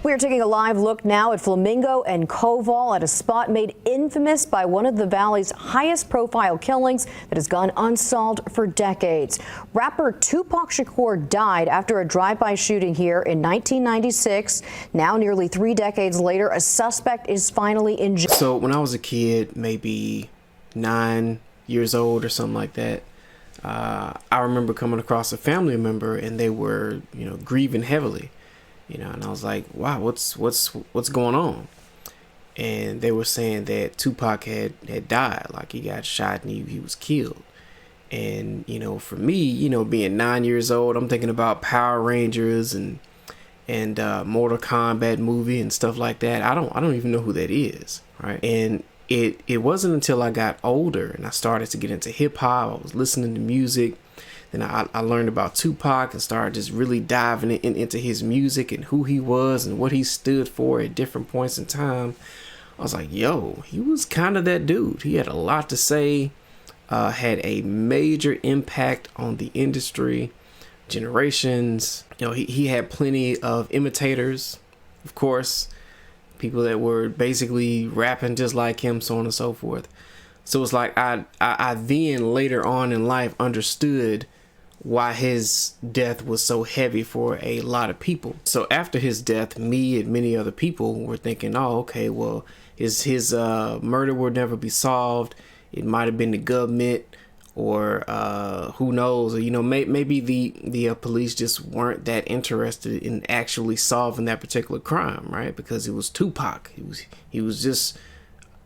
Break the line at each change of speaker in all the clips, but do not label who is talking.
We're taking a live look now at Flamingo and Koval at a spot made infamous by one of the valley's highest profile killings that has gone unsolved for decades. Rapper 2Pac Shakur died after a drive-by shooting here in 1996. Now, nearly 3 decades later, a suspect is finally in jail.
So when I was a kid, maybe 9 years old or something like that, I remember coming across a family member and they were, grieving heavily. And I was like, wow, what's going on? And they were saying that Tupac had died, like he got shot and he was killed. And, for me, being 9 years old, I'm thinking about Power Rangers and Mortal Kombat movie and stuff like that. I don't even know who that is, right? And it wasn't until I got older and I started to get into hip hop, I was listening to music. Then I learned about Tupac and started just really diving into his music and who he was and what he stood for at different points in time. I was like, yo, he was kind of that dude. He had a lot to say, had a major impact on the industry, generations. He had plenty of imitators, of course, people that were basically rapping just like him, so on and so forth. So it's like I then later on in life understood why his death was so heavy for a lot of people. So after his death, me and many other people were thinking, oh, okay, well, his murder will never be solved. It might have been the government, or who knows, or, maybe the police just weren't that interested in actually solving that particular crime, right? Because it was Tupac. He was just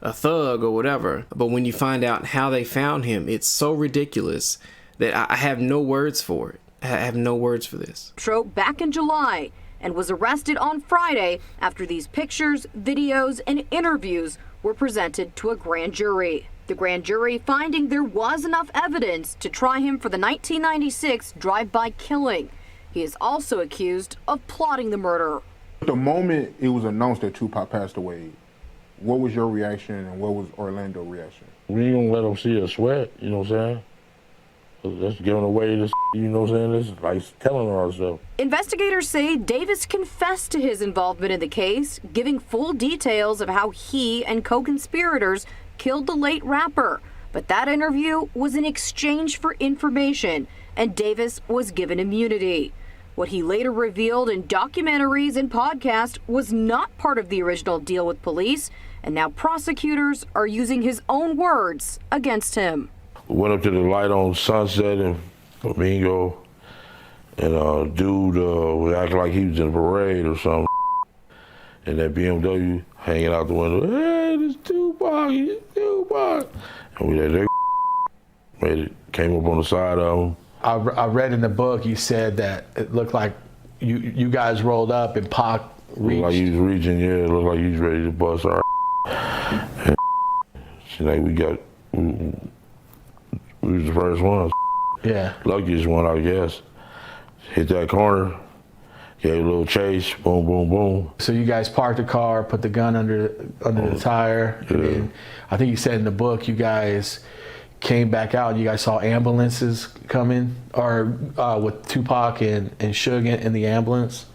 a thug or whatever. But when you find out how they found him, it's so ridiculous that I have no words for it. I have no words for this.
Back in July and was arrested on Friday after these pictures, videos, and interviews were presented to a grand jury. The grand jury finding there was enough evidence to try him for the 1996 drive-by killing. He is also accused of plotting the murder.
The moment it was announced that Tupac passed away, what was your reaction and what was Orlando's reaction?
We ain't gonna let him see us sweat, you know what I'm saying? Let's giving away this, you know what I'm saying? This is like telling on ourselves.
Investigators say Davis confessed to his involvement in the case, giving full details of how he and co-conspirators killed the late rapper. But that interview was in exchange for information, and Davis was given immunity. What he later revealed in documentaries and podcasts was not part of the original deal with police, and now prosecutors are using his own words against him.
Went up to the light on Sunset and Flamingo, and a dude was acting like he was in a parade or something, and that BMW hanging out the window, hey, this Tupac, it's Tupac. And we let that came up on the side of him.
I read in the book you said that it looked like you guys rolled up and Pac reached.
Looked like he was reaching, yeah, it looked like he was ready to bust our and like we was the first ones.
Yeah.
Luckiest one, I guess. Hit that corner, gave a little chase, boom, boom, boom.
So you guys parked the car, put the gun under the tire,
yeah.
And then I think you said in the book you guys came back out and you guys saw ambulances coming, or with Tupac and Suge in the ambulance.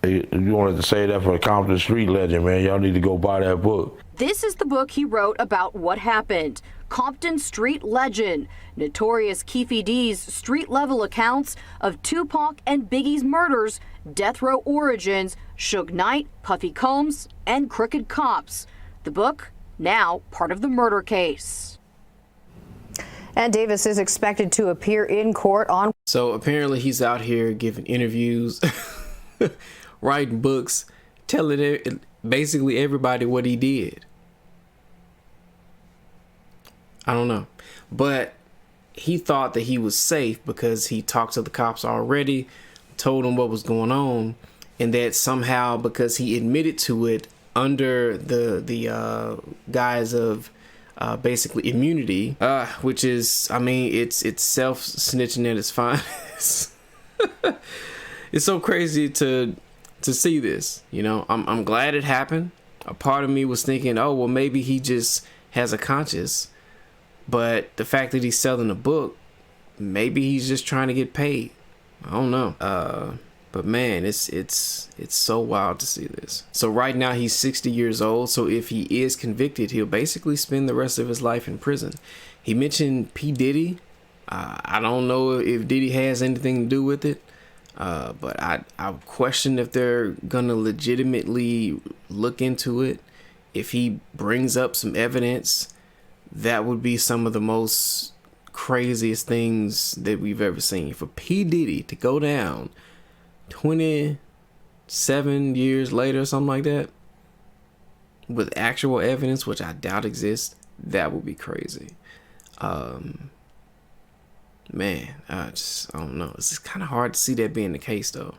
You wanted to say that for a Compton Street legend, man. Y'all need to go buy that book.
This is the book he wrote about what happened. Compton Street Legend, Notorious Keefe D's street-level accounts of Tupac and Biggie's murders, death row origins, Suge Knight, Puffy Combs, and crooked cops. The book, now part of the murder case. And Davis is expected to appear in court on...
So apparently he's out here giving interviews, writing books, telling basically everybody what he did. I don't know. But he thought that he was safe because he talked to the cops already, told them what was going on, and that somehow because he admitted to it under the guise of basically immunity, which is, I mean, it's self-snitching at its finest. It's so crazy to see this, I'm glad it happened. A part of me was thinking, oh, well, maybe he just has a conscience. But the fact that he's selling a book, maybe he's just trying to get paid. I don't know. But man, it's so wild to see this. So right now he's 60 years old. So if he is convicted, he'll basically spend the rest of his life in prison. He mentioned P. Diddy. I don't know if Diddy has anything to do with it. But I question if they're gonna legitimately look into it. If he brings up some evidence, that would be some of the most craziest things that we've ever seen. For P. Diddy to go down 27 years later, something like that, with actual evidence, which I doubt exists, that would be crazy. Man, I don't know. It's just kind of hard to see that being the case, though.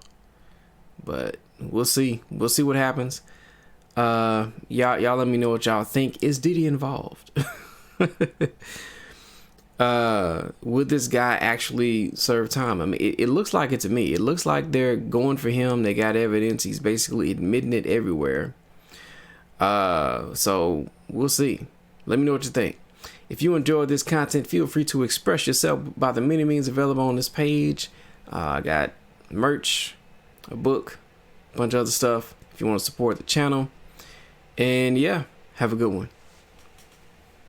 But we'll see. We'll see what happens. Y'all let me know what y'all think. Is Diddy involved? Would this guy actually serve time? I mean, it looks like it to me. It looks like they're going for him. They got evidence. He's basically admitting it everywhere. So we'll see. Let me know what you think. If you enjoyed this content, feel free to express yourself by the many means available on this page. I got merch, a book, a bunch of other stuff if you want to support the channel. And yeah, have a good one.